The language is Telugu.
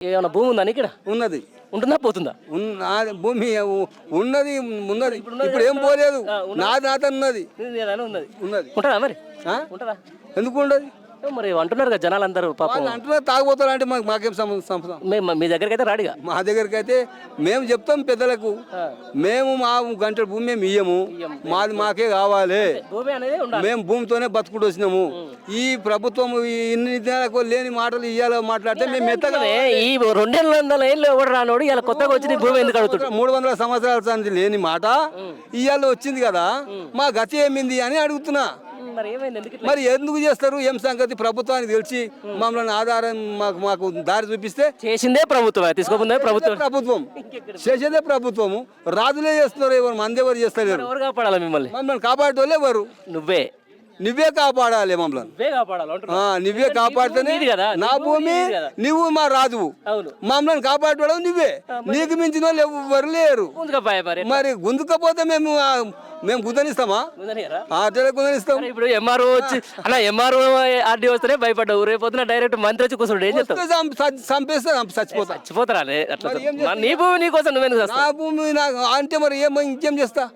ఏమైనా భూమి ఉందా ఇక్కడ? ఉన్నది. ఉంటుందా పోతుందా? భూమి ఉన్నది ఉన్నది. ఇప్పుడు ఏం పోలేదు. నాది నాతో ఉన్నది ఉన్నది ఉన్నది. ఉంటుందా మరి? ఉంటుందా? ఎందుకు ఉండదు మరి అంటున్నారు కదా జనాలందరూ పాపం అంటున్నారు. తాగుపోతారు అంటే మాకేం సంబంధం? మీ దగ్గరికి అయితే రాడిగా. మా దగ్గరికి అయితే మేము చెప్తాం పెద్దలకు, మేము మా గంటల భూమి మేము ఇయ్యము, మాకే కావాలి. మేము భూమితోనే బతుకుడు వచ్చినాము. ఈ ప్రభుత్వం ఇన్ని దినాలకు లేని మాటలు ఇయ్యాలో మాట్లాడితే మేము మెత్తగా ఈ 200 ఏళ్ళు ఎవరు రానోడు ఇలా కొత్తగా వచ్చింది భూమి ఎందుకు అడుగుతాడు? 300 సంవత్సరాల సంది లేని మాట ఇయ్యాల వచ్చింది కదా, మా గతి ఏమింది అని అడుగుతున్నా. మరి ఎందుకు చేస్తారు? ఏం సంగతి? ప్రభుత్వానికి తెలిసి మమ్మల్ని ఆధారం మాకు దారి చూపిస్తే చేసిందే ప్రభుత్వం, తీసుకోకుండా ప్రభుత్వం చేసేదే ప్రభుత్వము. రాజులే చేస్తున్నారు, ఎవరు మంది ఎవరు చేస్తారు? ఎవరు కాపాడాలి మిమ్మల్ని? మమ్మల్ని కాపాడేటోళ్ళు ఎవరు? నువ్వే కాపాడాలి మమ్మల్ని. నువ్వే కాపాడితేనే నా భూమి, నువ్వు మా రాజువు, మమ్మల్ని కాపాడేవాడు నువ్వే. నీకు మించిన వాళ్ళు ఎవరు లేరు. మరి గుంజుకపోతే మేము గుందనిస్తామా? గుందనిస్తాం. ఇప్పుడు ఎంఆర్ఓ వచ్చి అలా ఎంఆర్ఓ ఆర్డీ వస్తేనే భయపడ్డావు, రేపు డైరెక్ట్ మంత్రి వచ్చి కూర్చుంటాడు. ఏం చెప్తావు? చంపేస్తే చచ్చిపోతారా? నీ భూమి నీ కోసం నువ్వే నా భూమి అంటే మరి ఇంకేం చేస్తా?